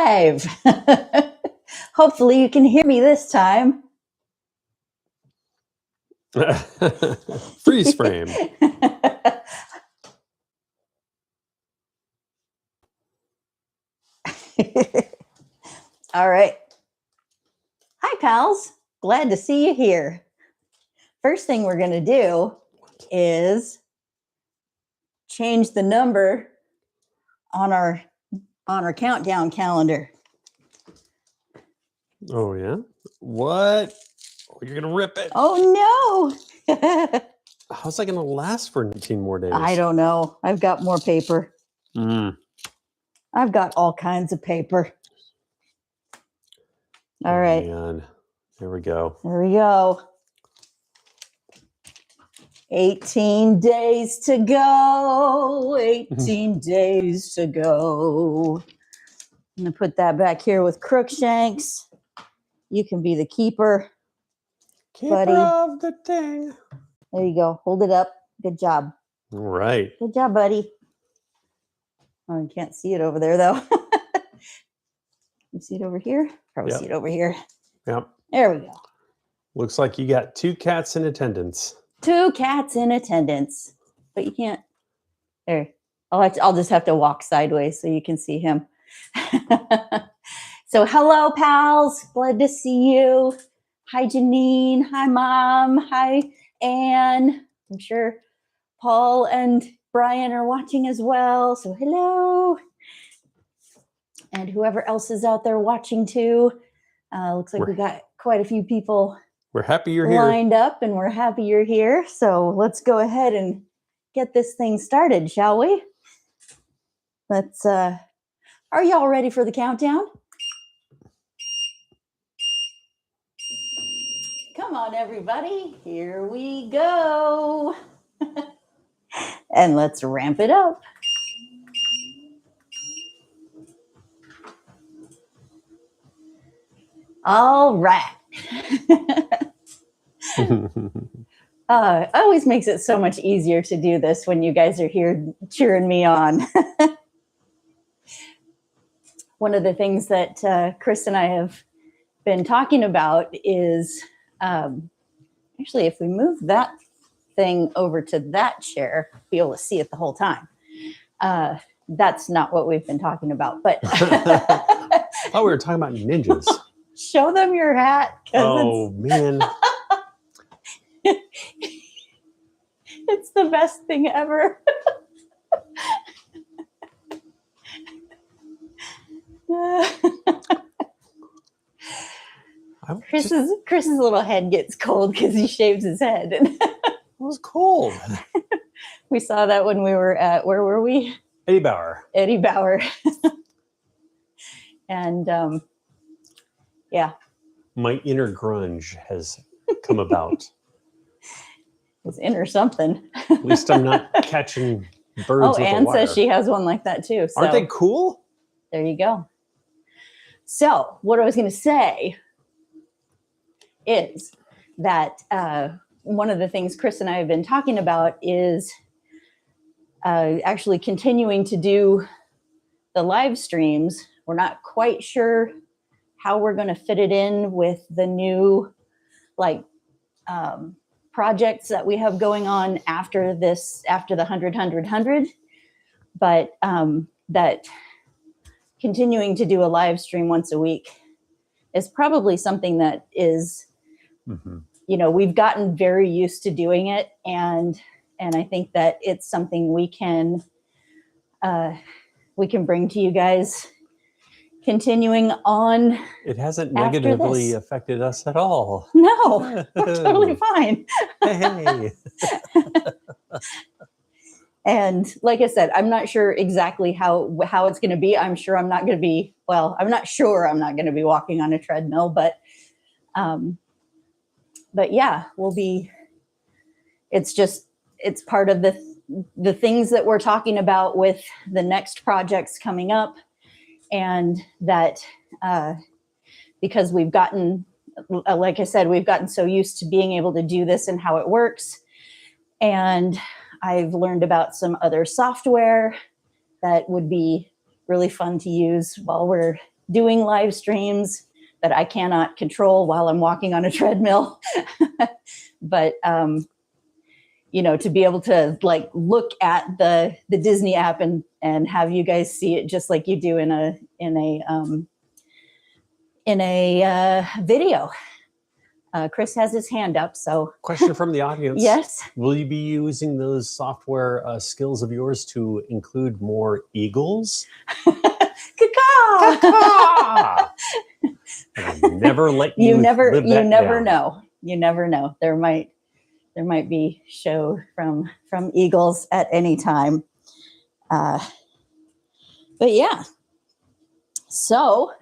live. Hopefully you can hear me this time. Freeze frame. All right. Hi, pals. Glad to see you here. First thing we're going to do is change the number on our countdown calendar. Oh, yeah? What? Oh, you're going to rip it. Oh, no. How's that going to last for 19 more days? I don't know. I've got more paper. I've got all kinds of paper. All right. Man. There we go. There we go. 18 days to go. 18 days to go. I'm going to put that back here with Crookshanks. You can be the keeper. Keeper buddy. of the thing. There you go. Hold it up. Good job. All right. Good job, buddy. Oh, you can't see it over there, though. You see it over here? Probably see it over here. Yep. There we go. Looks like you got 2 cats in attendance. 2 cats in attendance. But you can't. There. I'll just have to walk sideways so you can see him. So hello, pals. Glad to see you. Hi, Janine. Hi, Mom. Hi, Anne. I'm sure Paul and Brian are watching as well. So hello. And whoever else is out there watching too. Looks like we got quite a few people We're happy you're here. lined up, and we're happy you're here. So let's go ahead and get this thing started, shall we? Let's, are y'all ready for the countdown? Come on, everybody. Here we go. And let's ramp it up. All right. It always makes it so much easier to do this when you guys are here cheering me on. One of the things that Chris and I have been talking about is actually, if we move that thing over to that chair, be able to see it the whole time. That's not what we've been talking about, but Oh, we were talking about ninjas. Show them your hat. Oh, man. It's the best thing ever. Chris's little head gets cold because he shaves his head. It was cold. We saw that when we were at, where were we? Eddie Bauer. Eddie Bauer. And yeah. My inner grunge has come about. It's inner something. At least I'm not catching birds with a Anne wire. says she has one like that too. So Aren't they cool? there you go. So what I was going to say is that one of the things Chris and I have been talking about is actually continuing to do the live streams. We're not quite sure how we're going to fit it in with the new projects that we have going on after the 100, but that continuing to do a live stream once a week is probably something that is, we've gotten very used to doing it. And I think that it's something we can bring to you guys continuing on. It hasn't negatively affected us at all. No, we're totally fine. Hey. And like I said, I'm not sure exactly how it's going to be. I'm not sure I'm not going to be walking on a treadmill, but yeah, it's part of the things that we're talking about with the next projects coming up. And that because we've gotten, like I said, we've gotten so used to being able to do this and how it works. And I've learned about some other software that would be really fun to use while we're doing live streams that I cannot control while I'm walking on a treadmill. But, to be able to like look at the Disney app and have you guys see it just like you do in a video. Chris has his hand up, so. Question from the audience. Yes. Will you be using those software skills of yours to include more eagles? Caw! I'll never let you. You never down. know. You never know. There might be show from eagles at any time. But yeah. So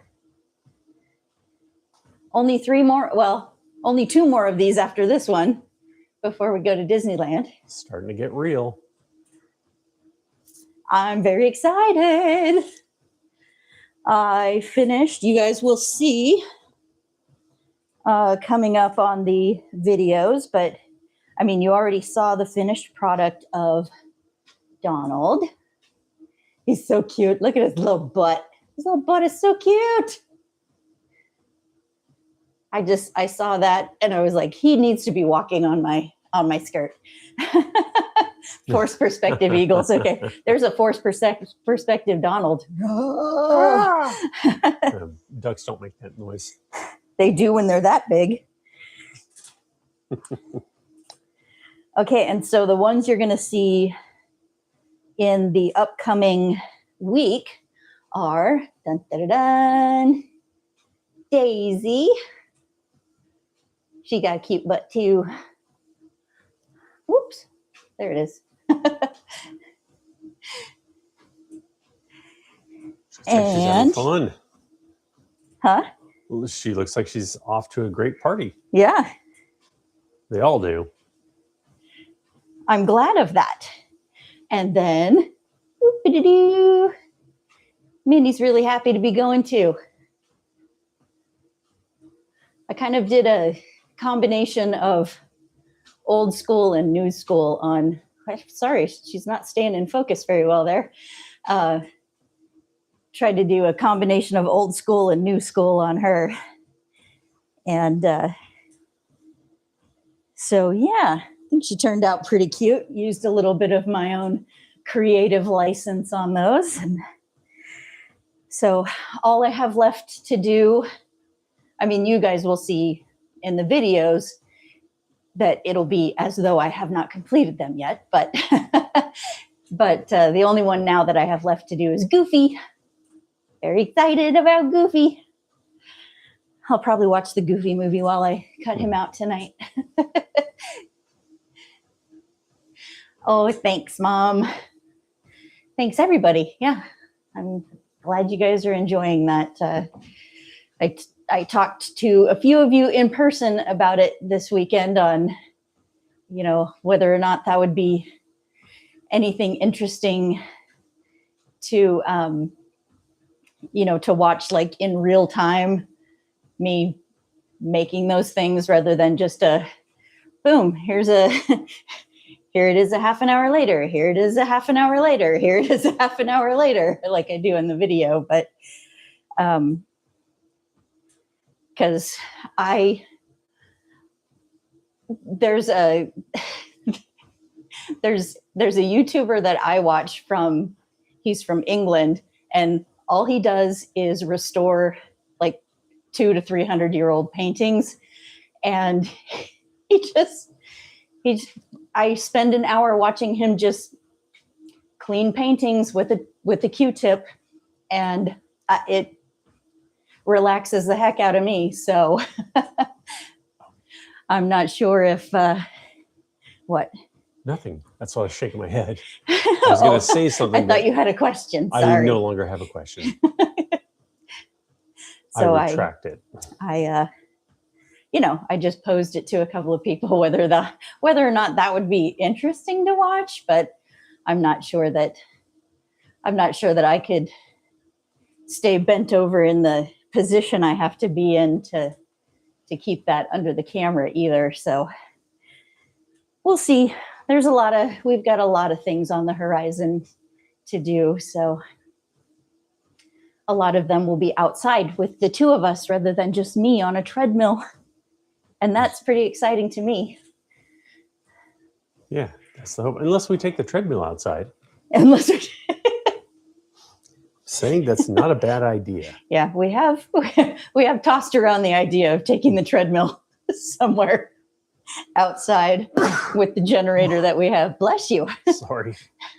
only 2 more of these after this one before we go to Disneyland. Starting to get real. I'm very excited. I finished. You guys will see coming up on the videos, but I mean, you already saw the finished product of Donald. He's so cute. Look at his little butt. His little butt is so cute. I saw that and I was like, he needs to be walking on my skirt. Forced perspective eagles. Okay. There's a forced perspective Donald. Ducks don't make that noise. They do when they're that big. Okay. And so the ones you're going to see in the upcoming week are dun, dun, dun, dun, Daisy. She got a cute butt too. Whoops. There it is. She's having fun. Huh? She looks like she's off to a great party. Yeah. They all do. I'm glad of that. And then, whoop-a-doo-doo, Mindy's really happy to be going too. I kind of did a combination of old school and new school on, sorry, she's not staying in focus very well there. Tried to do a combination of old school and new school on her. And so, yeah, I think she turned out pretty cute. Used a little bit of my own creative license on those. And so all I have left to do, I mean, you guys will see in the videos that it'll be as though I have not completed them yet, but the only one now that I have left to do is Goofy. Very excited about Goofy. I'll probably watch the Goofy movie while I cut him out tonight. Oh, thanks, Mom. Thanks, everybody. Yeah, I'm glad you guys are enjoying that. I talked to a few of you in person about it this weekend on, whether or not that would be anything interesting to, to watch like in real time, me making those things rather than just a boom, here it is a half an hour later. Here it is a half an hour later. Here it is a half an hour later, like I do in the video. But because there's a YouTuber that I watch he's from England, and all he does is restore like 200 to 300-year-old paintings. And I spend an hour watching him just clean paintings with a Q-tip, and it relaxes the heck out of me. So I'm not sure if what? Nothing. That's why I was shaking my head. I was going to say something. I thought you had a question. Sorry. I no longer have a question. So I retract it. I just posed it to a couple of people whether or not that would be interesting to watch, but I'm not sure that I could stay bent over in the position I have to be in to keep that under the camera either. So we'll see. We've got a lot of things on the horizon to do. So a lot of them will be outside with the two of us rather than just me on a treadmill. And that's pretty exciting to me. Yeah, that's the hope. Unless we take the treadmill outside. Unless we, Saying that's not a bad idea. yeah, we have tossed around the idea of taking the treadmill somewhere outside with the generator that we have. Bless you. Sorry.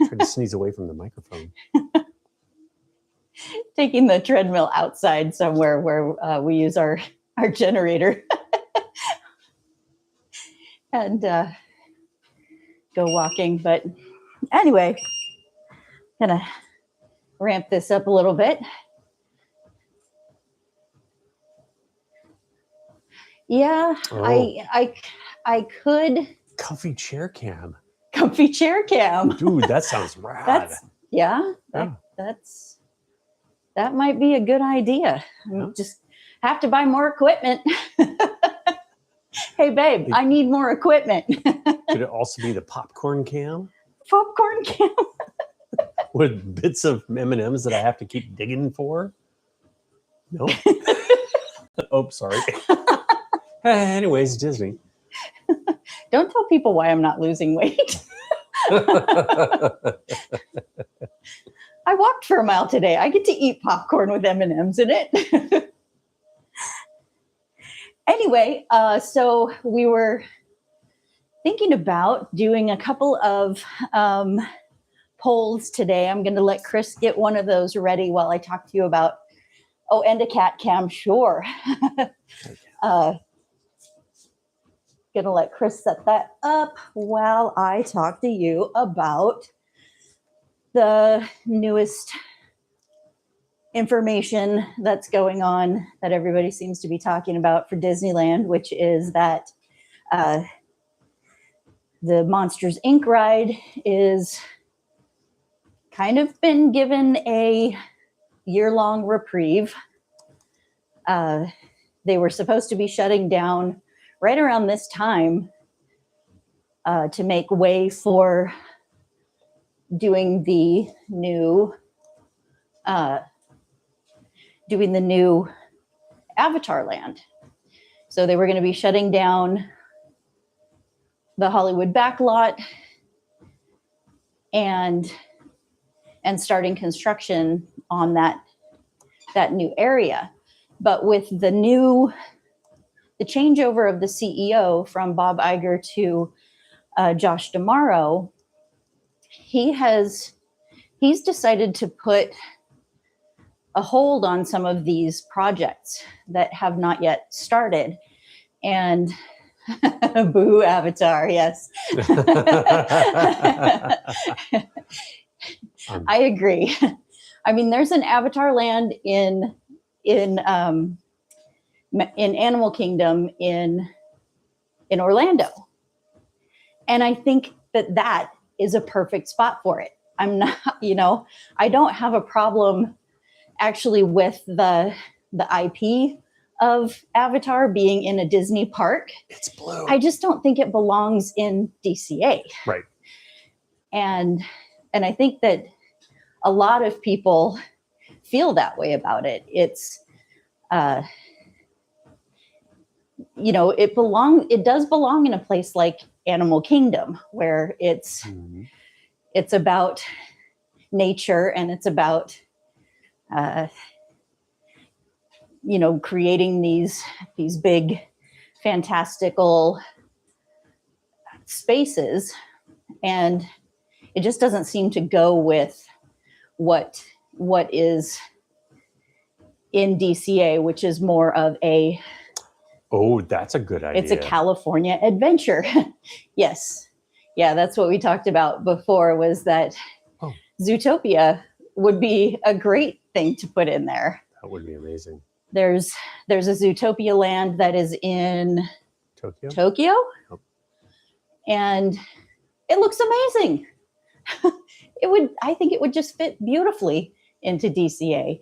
Tried to sneeze away from the microphone. Taking the treadmill outside somewhere where we use our generator and go walking. But anyway, gonna ramp this up a little bit. Yeah, I could. Comfy chair cam. Comfy chair cam. Dude, that sounds rad. That might be a good idea. Yeah. Just have to buy more equipment. Hey, babe, I need more equipment. Could it also be the popcorn cam? Popcorn cam. With bits of M&Ms that I have to keep digging for? No? Oh, sorry. Anyways, Disney. Don't tell people why I'm not losing weight. I walked for a mile today. I get to eat popcorn with M&Ms in it. Anyway, so we were thinking about doing a couple of polls today. I'm going to let Chris get one of those ready while I talk to you about, and a cat cam, sure. Going to let Chris set that up while I talk to you about the newest information that's going on that everybody seems to be talking about for Disneyland, which is that the Monsters, Inc. ride is kind of been given a year-long reprieve. They were supposed to be shutting down right around this time to make way for doing the new Avatar Land. So they were going to be shutting down the Hollywood backlot and starting construction on that new area. But with the changeover of the CEO from Bob Iger to Josh D'Amaro, he's decided to put a hold on some of these projects that have not yet started. And boo Avatar, yes. I agree. I mean, there's an Avatar Land in Animal Kingdom in Orlando. And I think that is a perfect spot for it. I'm not, I don't have a problem actually with the IP of Avatar being in a Disney park. It's blue. I just don't think it belongs in DCA. Right. And I think that a lot of people feel that way about it. It's it does belong in a place like Animal Kingdom, where it's about nature and it's about creating these big fantastical spaces, and it just doesn't seem to go with what is in DCA, which is more of a that's a good idea. It's a California adventure. Yes. Yeah, that's what we talked about before, was that Zootopia would be a great thing to put in there. That would be amazing. There's a Zootopia land that is in Tokyo. Oh. And it looks amazing. I think it would just fit beautifully into DCA.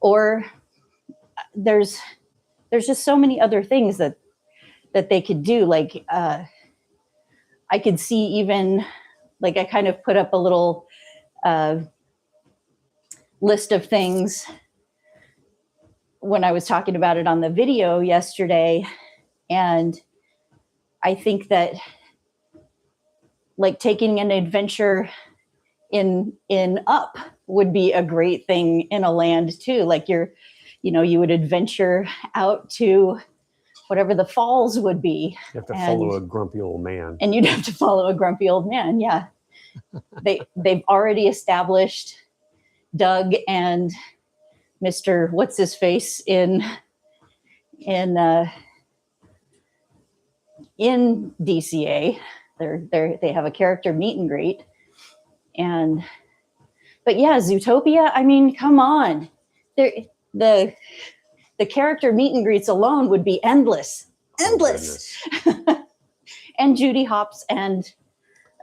Or there's just so many other things that they could do. Like I could see even, like, I kind of put up a little list of things when I was talking about it on the video yesterday, and I think that like taking an adventure in Up would be a great thing in a land too. Like you would adventure out to whatever the falls would be. You have to follow a grumpy old man. And you'd have to follow a grumpy old man. Yeah. They've already established Doug and Mr. What's his face in DCA. They have a character meet and greet. But yeah, Zootopia, I mean, come on. The character meet and greets alone would be endless. And Judy Hopps and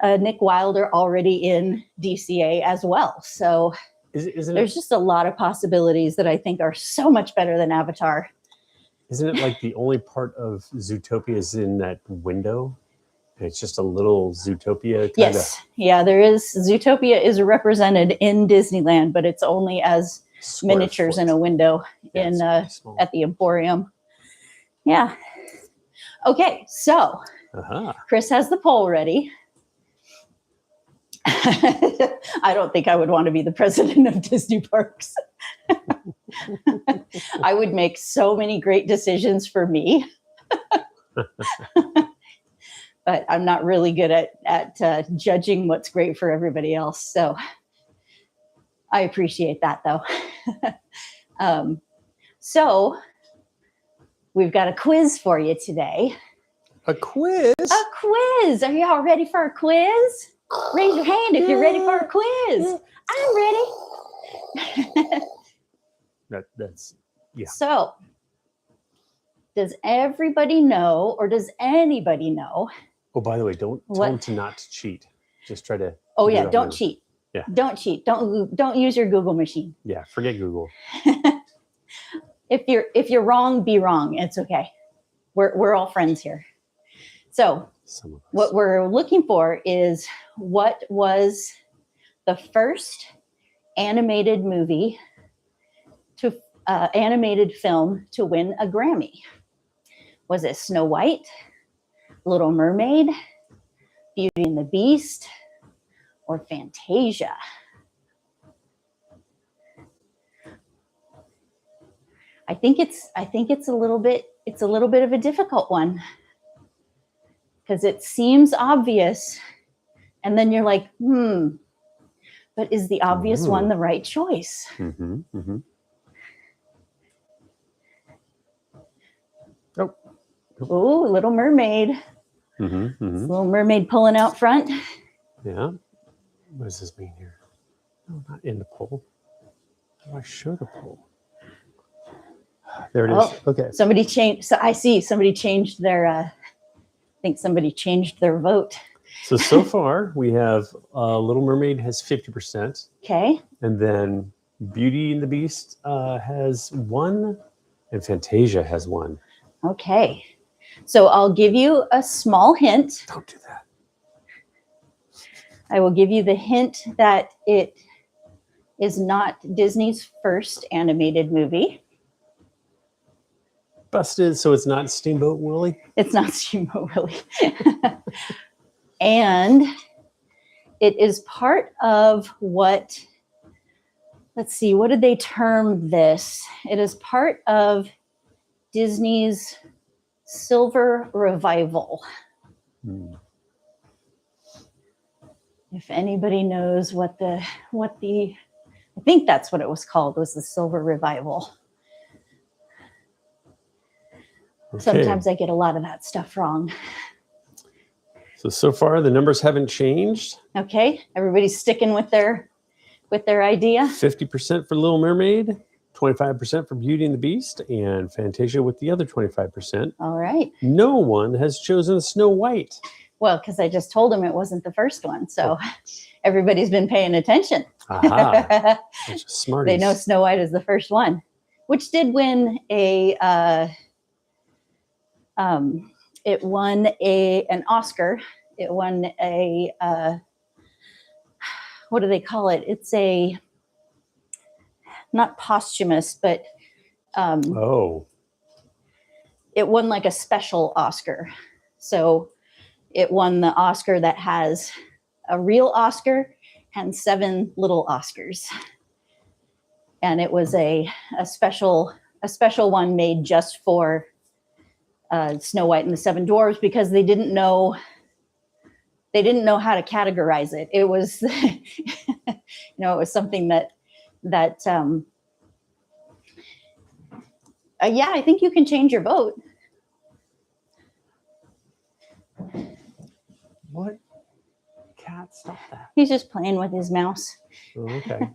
Nick Wilder already in DCA as well. So there's just a lot of possibilities that I think are so much better than Avatar. Isn't it like the only part of Zootopia is in that window? And it's just a little Zootopia. Yes. Yeah, there is. Zootopia is represented in Disneyland, but it's only as miniatures in a window at the Emporium. Yeah. Okay, so Chris has the poll ready. I don't think I would want to be the president of Disney Parks. I would make so many great decisions for me. But I'm not really good at judging what's great for everybody else. So I appreciate that, though. So we've got a quiz for you today. A quiz? A quiz. Are you all ready for a quiz? Raise your hand if you're ready for a quiz. I'm ready. That's yeah. So does everybody know, or does anybody know? Oh, by the way, don't tell them to not cheat. Just try to. Oh yeah, don't cheat. Yeah. Don't cheat. Don't use your Google machine. Yeah, forget Google. If you're wrong, be wrong. It's okay. We're all friends here. So what we're looking for is what was the first animated film to win a Grammy? Was it Snow White, Little Mermaid, Beauty and the Beast, or Fantasia? I think it's a little bit of a difficult one, because it seems obvious, and then you're like, but is the obvious one the right choice? Mm-hmm, mm-hmm. Oh, Little Mermaid. Mm-hmm, mm-hmm. Little Mermaid pulling out front. Yeah. What does this mean here? No, not in the poll. How do I show the poll? There it is. Okay. Somebody changed. So I see somebody changed their. I think somebody changed their vote. So far we have Little Mermaid has 50%. Okay. And then Beauty and the Beast has 1, and Fantasia has 1. Okay. So I'll give you a small hint. Don't do that. I will give you the hint that it is not Disney's first animated movie. Busted. So it's not Steamboat Willie? It's not Steamboat Willie. And it is part of what, let's see, what did they term this? It is part of Disney's Silver Revival. If anybody knows what the I think that's what it was called, was the Silver Revival. Okay. Sometimes I get a lot of that stuff wrong. So far the numbers haven't changed. Okay, everybody's sticking with their idea. 50% for Little Mermaid, 25% for Beauty and the Beast, and Fantasia with the other 25%. All right. No one has chosen Snow White. Well, because I just told them it wasn't the first one, so everybody's been paying attention. Aha. Bunch of smarties. They know Snow White is the first one, which did win it won an Oscar. It won a what do they call it? It's a not posthumous, but Oh, It won like a special Oscar. So it won the Oscar that has a real Oscar and 7 little Oscars. And it was a special one made just for Snow White and the Seven Dwarfs, because they didn't know how to categorize it. It was, it was something that yeah, I think you can change your vote. what? Cat, stop that. He's just playing with his mouse. Oh, okay.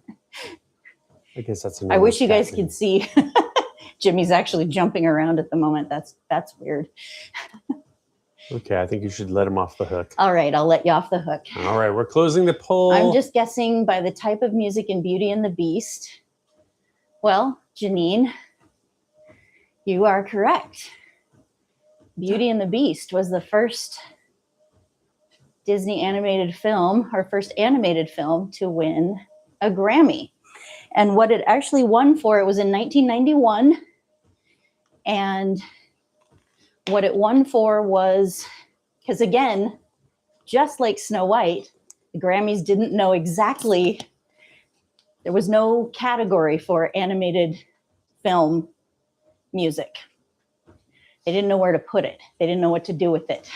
I guess that's. I wish you guys could see. Jimmy's actually jumping around at the moment. That's weird. Okay, I think you should let him off the hook. All right, I'll let you off the hook. All right, we're closing the poll. I'm just guessing by the type of music in Beauty and the Beast. Well, Janine, you are correct. Beauty and the Beast was the first Disney animated film, or first animated film to win a Grammy. And what it actually won for, it was in 1991. And what it won for was, because again, just like Snow White, the Grammys didn't know exactly, there was no category for animated film music. They didn't know where to put it. They didn't know what to do with it.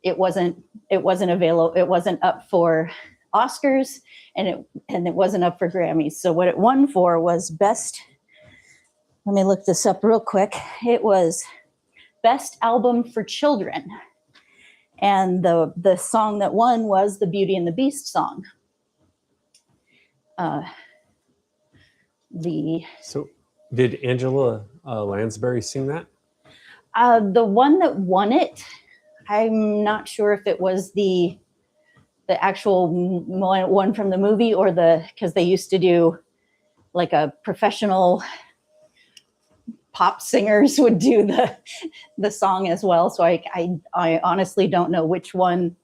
It wasn't available. It wasn't up for Oscars, and it wasn't up for Grammys. So what it won for was best. Let me look this up real quick. It was Best Album for Children, and the song that won was the Beauty and the Beast song. So, did Angela Lansbury sing that? The one that won it, I'm not sure if it was the actual one from the movie, or because they used to do like a professional pop singers would do the song as well. So I honestly don't know which one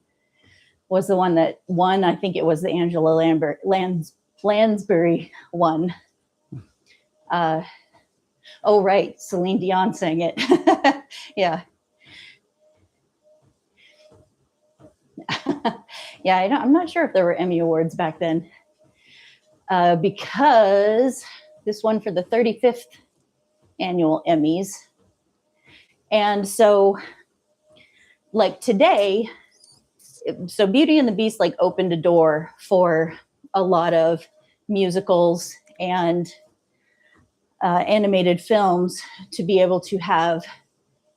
was the one that won. I think it was the Angela Lansbury one. Oh, right. Celine Dion sang it. Yeah. Yeah, I'm not sure if there were Emmy Awards back then, because this one for the 35th annual Emmys. And so, like today, so Beauty and the Beast like opened a door for a lot of musicals and animated films to be able to have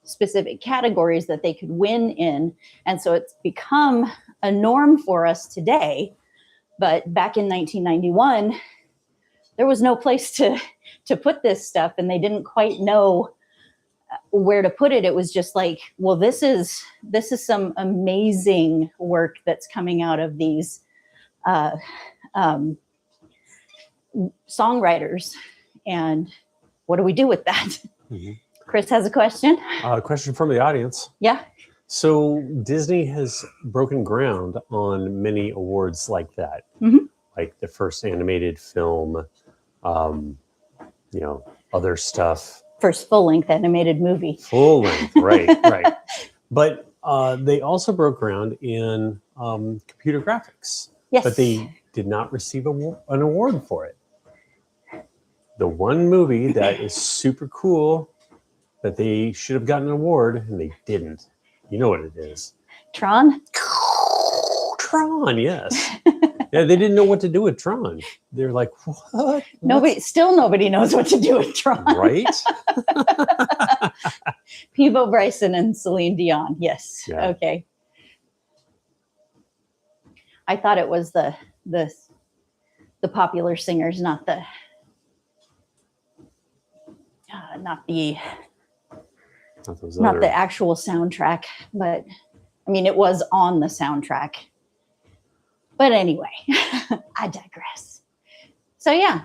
specific categories that they could win in. And so it's become a norm for us today. But back in 1991, there was no place to put this stuff, and they didn't quite know where to put it. It was just like, well, this is some amazing work that's coming out of these songwriters. And what do we do with that? Mm-hmm. Chris has a question. A question from the audience. Yeah. So Disney has broken ground on many awards like that, mm-hmm. like the first animated film, other stuff. First full-length animated movie. Full length, right, right. But they also broke ground in computer graphics. Yes. But they did not receive an award for it. The one movie that is super cool that they should have gotten an award, and they didn't. You know what it is. Tron? Tron, yes. Yeah, they didn't know what to do with Tron. They're like, what? Nobody knows what to do with Tron. Right? Peebo Bryson and Celine Dion. Yes. Yeah. Okay. I thought it was the popular singers, not the actual soundtrack, but I mean, it was on the soundtrack. But anyway, I digress. So yeah,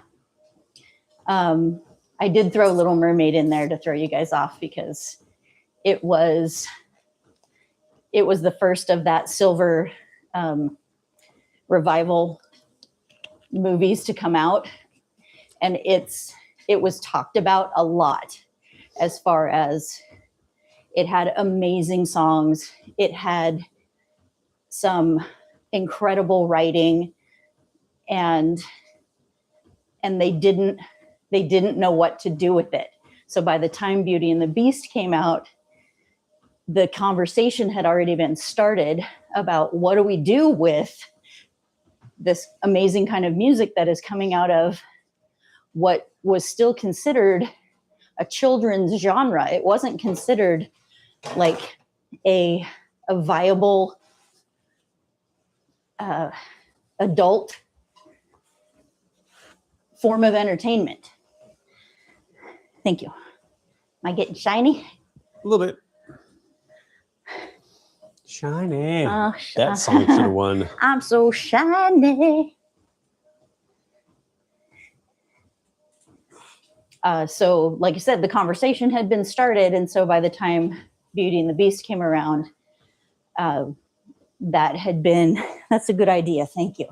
I did throw Little Mermaid in there to throw you guys off, because it was the first of that silver revival movies to come out, and it's it was talked about a lot, as far as it had amazing songs. It had some incredible writing, and they didn't know what to do with it. So by the time Beauty and the Beast came out, the conversation had already been started about what do we do with this amazing kind of music that is coming out of what was still considered a children's genre. It wasn't considered like a viable adult form of entertainment. Thank you. Am I getting shiny? A little bit. Shiny. Oh, That song should have won. I'm so shiny. So, like I said, the conversation had been started, and so by the time Beauty and the Beast came around, that had been, that's a good idea, thank you.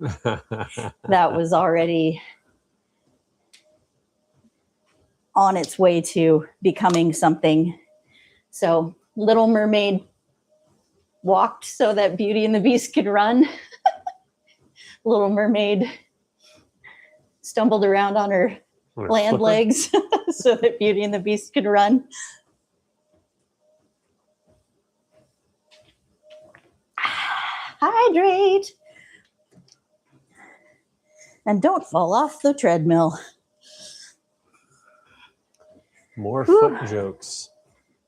That was already on its way to becoming something. So Little Mermaid walked so that Beauty and the Beast could run. Little Mermaid stumbled around on her land flipper? legs so that Beauty and the Beast could run. Hydrate. And don't fall off the treadmill. More foot jokes.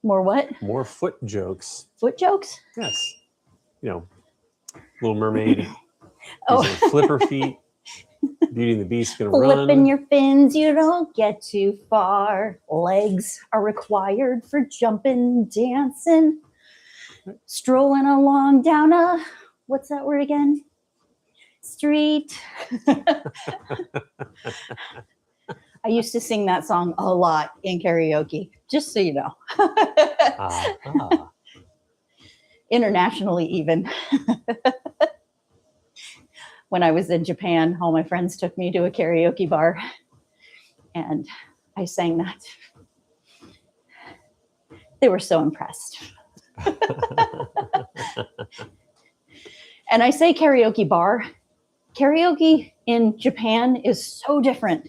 More what? More foot jokes. Foot jokes? Yes. You know, Little Mermaid. Oh. Using flipper feet. Beauty and the Beast gonna run. Flipping your fins, you don't get too far. Legs are required for jumping, dancing, strolling along down a, what's that word again? Street. I used to sing that song a lot in karaoke, just so you know. Internationally, even. When I was in Japan, all my friends took me to a karaoke bar, and I sang that. They were so impressed. And I say karaoke bar. Karaoke in Japan is so different,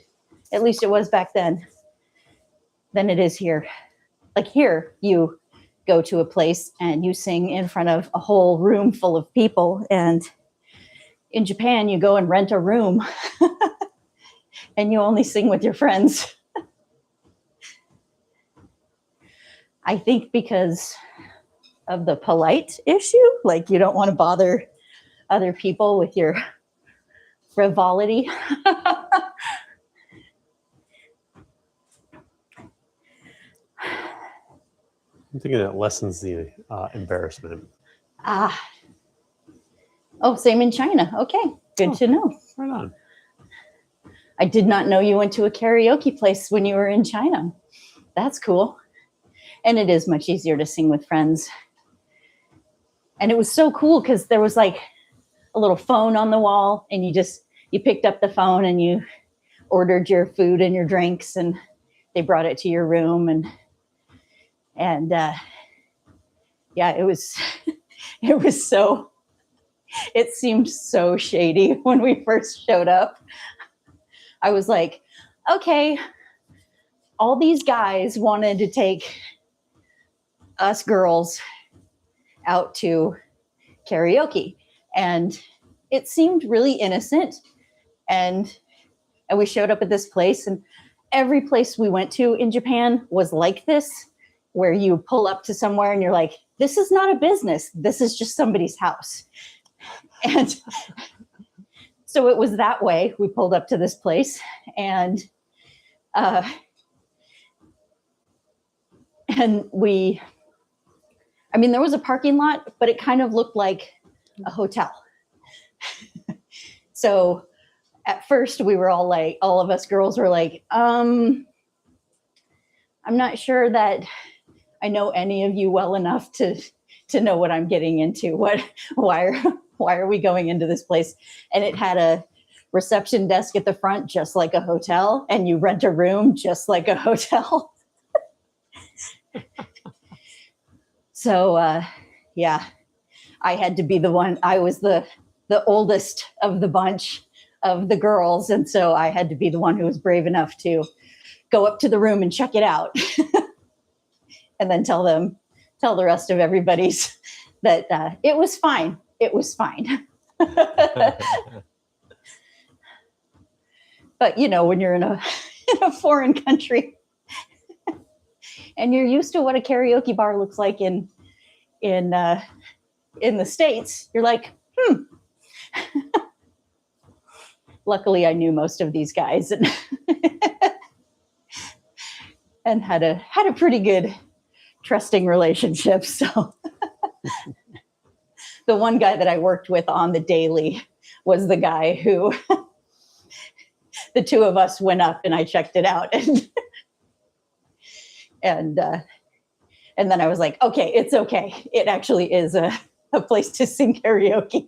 at least it was back then, than it is here. Like here, you go to a place and you sing in front of a whole room full of people, and in Japan, you go and rent a room and you only sing with your friends. I think because of the polite issue, like you don't want to bother other people with your frivolity. I'm thinking that lessens the embarrassment. Oh, same in China. Okay, good to know. Right on. I did not know you went to a karaoke place when you were in China. That's cool. And it is much easier to sing with friends. And it was so cool because there was like a little phone on the wall, and you picked up the phone and you ordered your food and your drinks, and they brought it to your room. And yeah, it was so, it seemed so shady when we first showed up. I was like, okay, all these guys wanted to take us girls out to karaoke, and it seemed really innocent. And we showed up at this place, and every place we went to in Japan was like this, where you pull up to somewhere and you're like, this is not a business. This is just somebody's house. And so it was that way. We pulled up to this place, and there was a parking lot, but it kind of looked like a hotel. So at first we were all like, all of us girls were like, I'm not sure that I know any of you well enough to know what I'm getting into. Why are we going into this place? And it had a reception desk at the front, just like a hotel, and you rent a room just like a hotel. So, yeah, I had to be the one. I was the oldest of the bunch of the girls, and so I had to be the one who was brave enough to go up to the room and check it out, and then tell the rest of everybody's that it was fine. It was fine. But when you're in a foreign country and you're used to what a karaoke bar looks like in the States, you're like, Luckily, I knew most of these guys and and had a pretty good trusting relationship. So the one guy that I worked with on the daily was the guy who the two of us went up and I checked it out and then I was like, okay, it's okay. It actually is a place to sing karaoke.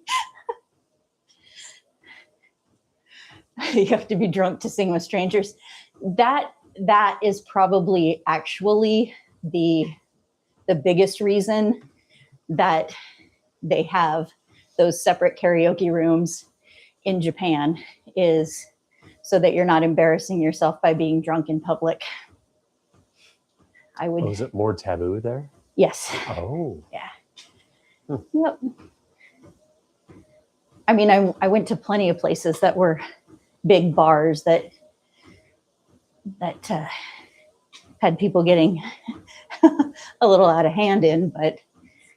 You have to be drunk to sing with strangers. That is probably actually the biggest reason that they have those separate karaoke rooms in Japan, is so that you're not embarrassing yourself by being drunk in public. I would. Oh, is it more taboo there? Yes. Oh. Yeah. Yep. I mean, I went to plenty of places that were big bars that had people getting a little out of hand in, but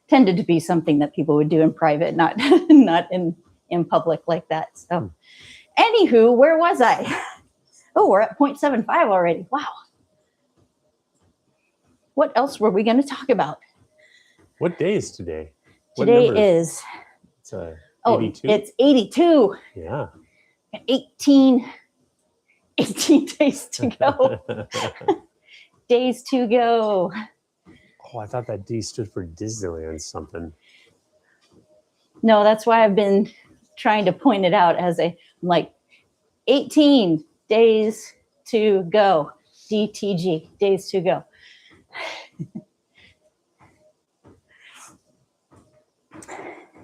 tended to be something that people would do in private, not in public like that. So, anywho, where was I? Oh, we're at 0.75 already. Wow. What else were we going to talk about? What day is today? Today is it's 82. It's 82. Yeah. 18 days to go. Days to go. Oh, I thought that D stood for Disneyland something. No, that's why I've been trying to point it out as I'm like 18 days to go. DTG, days to go.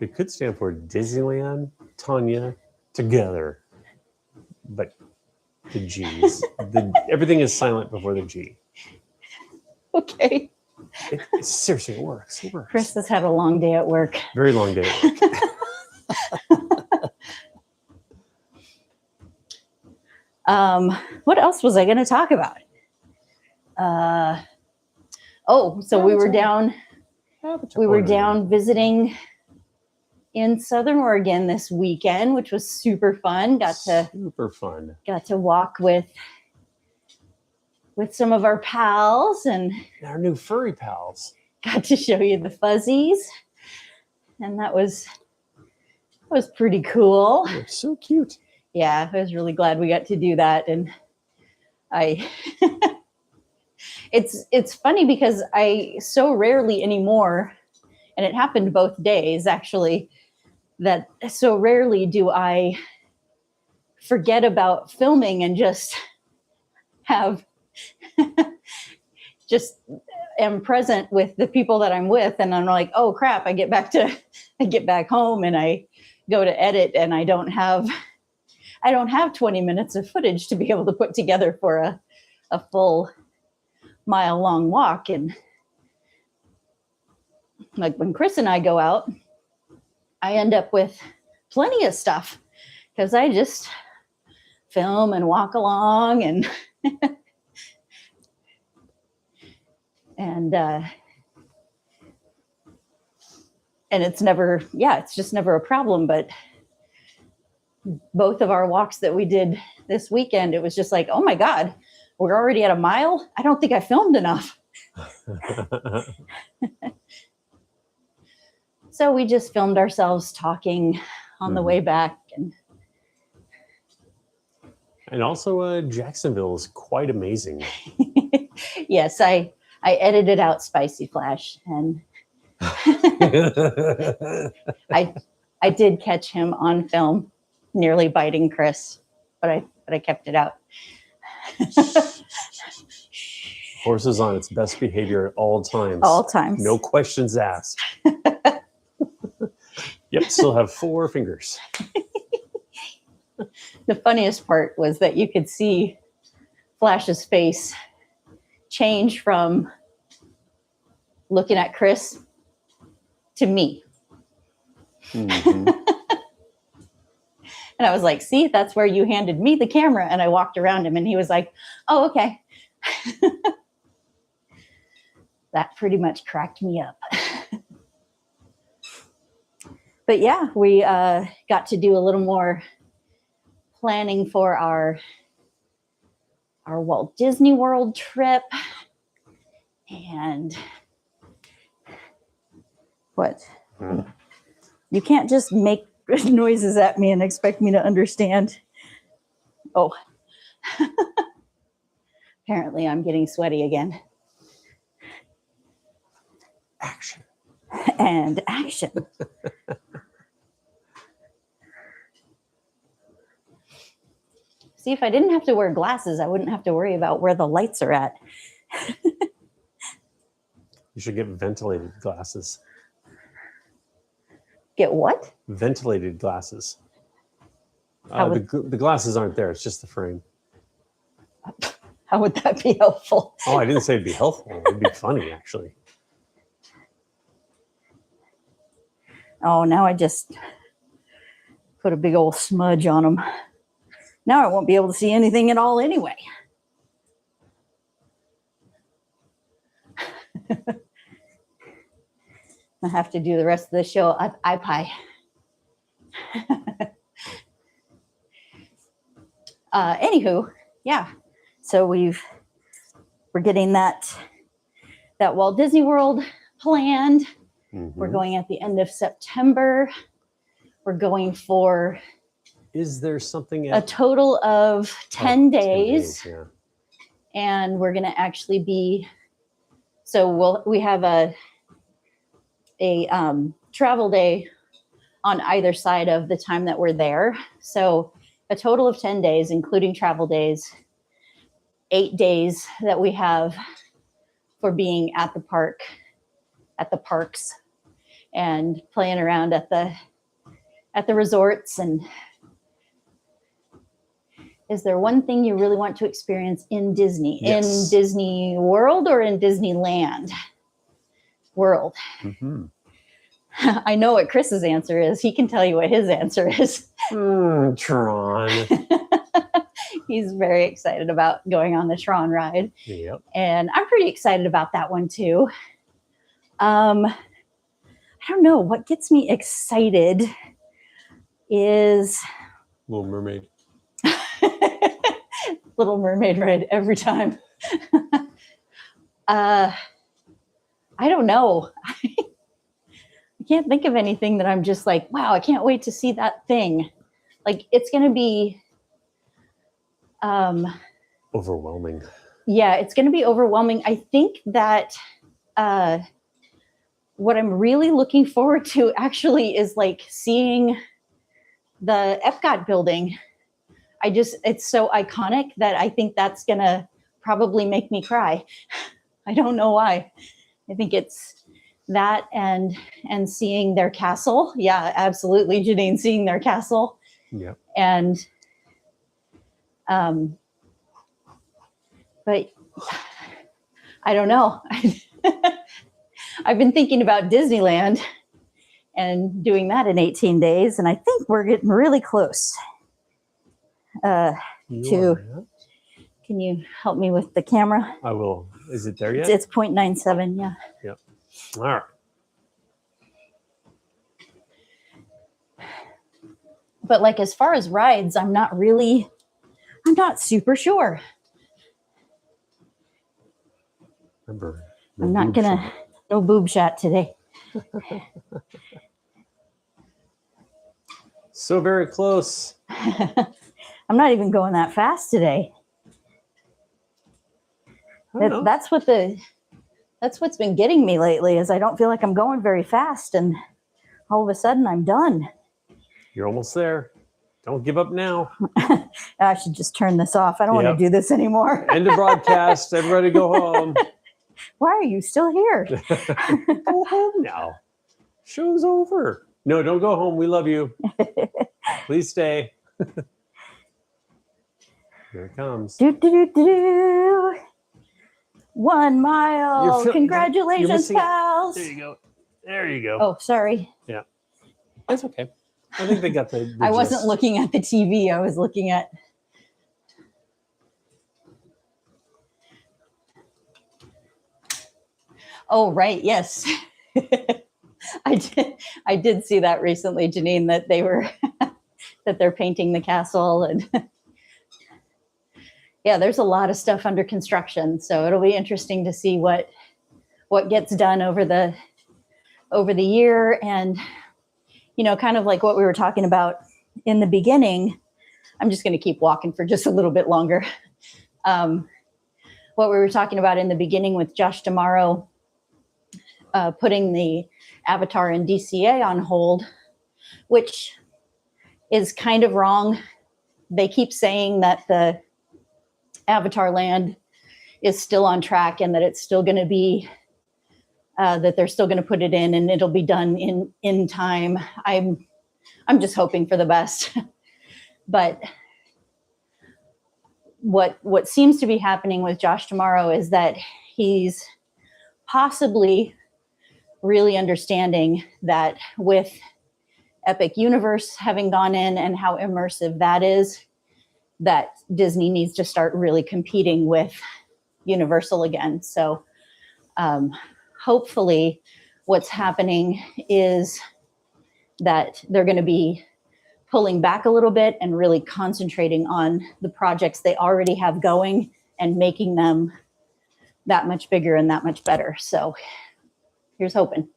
It could stand for Disneyland, Tanya, together. But the G's. Everything is silent before the G. Okay. Seriously, it works. It works. Chris has had a long day at work. Very long day at work. What else was I going to talk about? So we were down. We were down visiting in Southern Oregon this weekend, which was super fun. Got to walk with some of our pals and our new furry pals. Got to show you the fuzzies, and that was pretty cool. They're so cute. Yeah, I was really glad we got to do that, and it's funny because I so rarely anymore, and it happened both days actually, that so rarely do I forget about filming and just am present with the people that I'm with, and I'm like, oh crap, I get back home and I go to edit, and I don't have 20 minutes of footage to be able to put together for a full mile-long walk. And like when Chris and I go out, I end up with plenty of stuff because I just film and walk along and and it's just never a problem. But both of our walks that we did this weekend, it was just like, oh my God, we're already at a mile. I don't think I filmed enough. So we just filmed ourselves talking on the way back. And also Jacksonville is quite amazing. Yes, I edited out Spicy Flash, and I did catch him on film nearly biting Chris. but I kept it out. Horse is on its best behavior at all times. All times. No questions asked. Yep, still have 4 fingers. The funniest part was that you could see Flash's face change from looking at Chris to me. Mm-hmm. And I was like, see, that's where you handed me the camera. And I walked around him and he was like, oh, okay. That pretty much cracked me up. But yeah, we got to do a little more planning for our Walt Disney World trip. And what? You can't just make noises at me and expect me to understand. Oh, apparently I'm getting sweaty again. Action. And action. See, if I didn't have to wear glasses, I wouldn't have to worry about where the lights are at. You should get ventilated glasses. Get what? Ventilated glasses. How would- The glasses aren't there. It's just the frame. How would that be helpful? Oh, I didn't say it'd be helpful. It'd be funny, actually. Oh, now I just put a big old smudge on them. Now I won't be able to see anything at all anyway. I have to do the rest of the show eye pie. Anywho, yeah. So we're getting that Walt Disney World planned. Mm-hmm. We're going at the end of September. We're going for Is there something a total of 10 days. 10 days, yeah. And we're going to actually be, so we have a travel day on either side of the time that we're there. So a total of 10 days, including travel days, 8 days that we have for being at the parks and playing around at the resorts. And is there one thing you really want to experience in Disney? Yes. In Disney World or in Disneyland World? Mm-hmm. I know what Chris's answer is. He can tell you what his answer is. Tron. He's very excited about going on the Tron ride. Yep. And I'm pretty excited about that one too. I don't know. What gets me excited is Little Mermaid. Little Mermaid ride every time. I don't know. I can't think of anything that I'm just like, wow, I can't wait to see that thing. Like, it's going to be Overwhelming. yeah, it's going to be overwhelming. I think that what I'm really looking forward to actually is like seeing the Epcot building. It's so iconic that I think that's going to probably make me cry. I don't know why. I think it's that and seeing their castle. Yeah, absolutely, Janine, seeing their castle. Yep. And but I don't know. I've been thinking about Disneyland and doing that in 18 days, and I think we're getting really close. Can you help me with the camera? I will. Is it there yet? It's 0.97, yeah. Yep. All right. But like as far as rides, I'm not super sure. Remember, I'm not gonna, no boob shot today. So very close. I'm not even going that fast today. That's what's been getting me lately is I don't feel like I'm going very fast, and all of a sudden I'm done. You're almost there. Don't give up now. I should just turn this off. I don't want Yep. to do this anymore. End of broadcast. Everybody go home. Why are you still here? Go home now. Show's over. No, don't go home. We love you. Please stay. Here it comes. Do, do, do, do, do. 1 mile. You're you're Congratulations, missing it. pals. There you go. There you go. Oh, sorry. That's okay. I think they got the I wasn't gist. looking at the TV. I was looking at. Oh, right. Yes. I did see that recently, Janine, that they were that they're painting the castle, and yeah, there's a lot of stuff under construction. So it'll be interesting to see what gets done over the year. And kind of like what we were talking about in the beginning. I'm just going to keep walking for just a little bit longer. What we were talking about in the beginning with Josh Tomorrow putting the Avatar and DCA on hold, which is kind of wrong. They keep saying that the Avatar land is still on track and that it's still going to be, that they're still going to put it in and it'll be done in time. I'm just hoping for the best. But what seems to be happening with Josh Tomorrow is that he's possibly really understanding that with Epic Universe having gone in and how immersive that is, that Disney needs to start really competing with Universal again. So hopefully what's happening is that they're going to be pulling back a little bit and really concentrating on the projects they already have going and making them that much bigger and that much better. So here's hoping.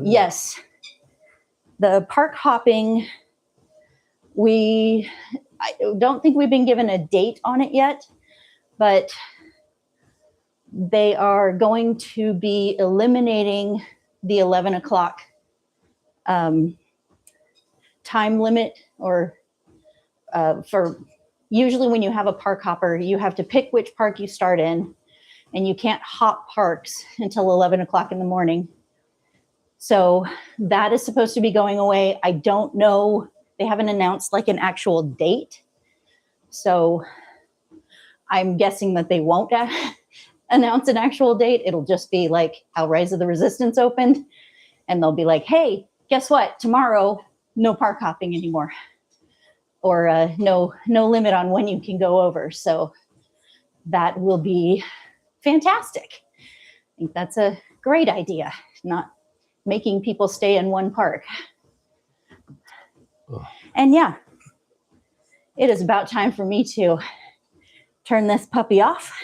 Yes, the park hopping, I don't think we've been given a date on it yet, but they are going to be eliminating the 11 o'clock time limit, or for usually when you have a park hopper, you have to pick which park you start in, and you can't hop parks until 11 o'clock in the morning. So that is supposed to be going away. I don't know. They haven't announced like an actual date. So I'm guessing that they won't announce an actual date. It'll just be like how Rise of the Resistance opened. And they'll be like, hey, guess what? Tomorrow, no park hopping anymore. Or no limit on when you can go over. So that will be fantastic. I think that's a great idea, not making people stay in one park. Oh. And yeah, it is about time for me to turn this puppy off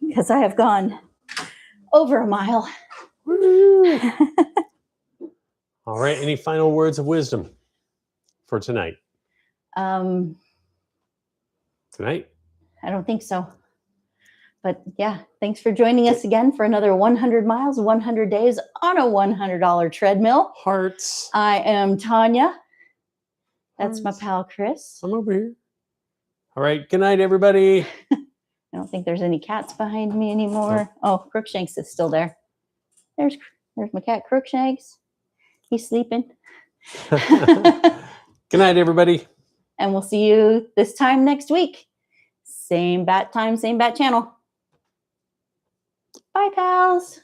because I have gone over a mile. All right. Any final words of wisdom for tonight? Tonight? I don't think so. But yeah, thanks for joining us again for another 100 miles, 100 days on a $100 treadmill. Hearts. I am Tanya. That's Hearts. my pal, Chris. I'm over here. All right. Good night, everybody. I don't think there's any cats behind me anymore. Oh, Crookshanks is still there. There's my cat, Crookshanks. He's sleeping. Good night, everybody. And we'll see you this time next week. Same bat time, same bat channel. Bye, pals.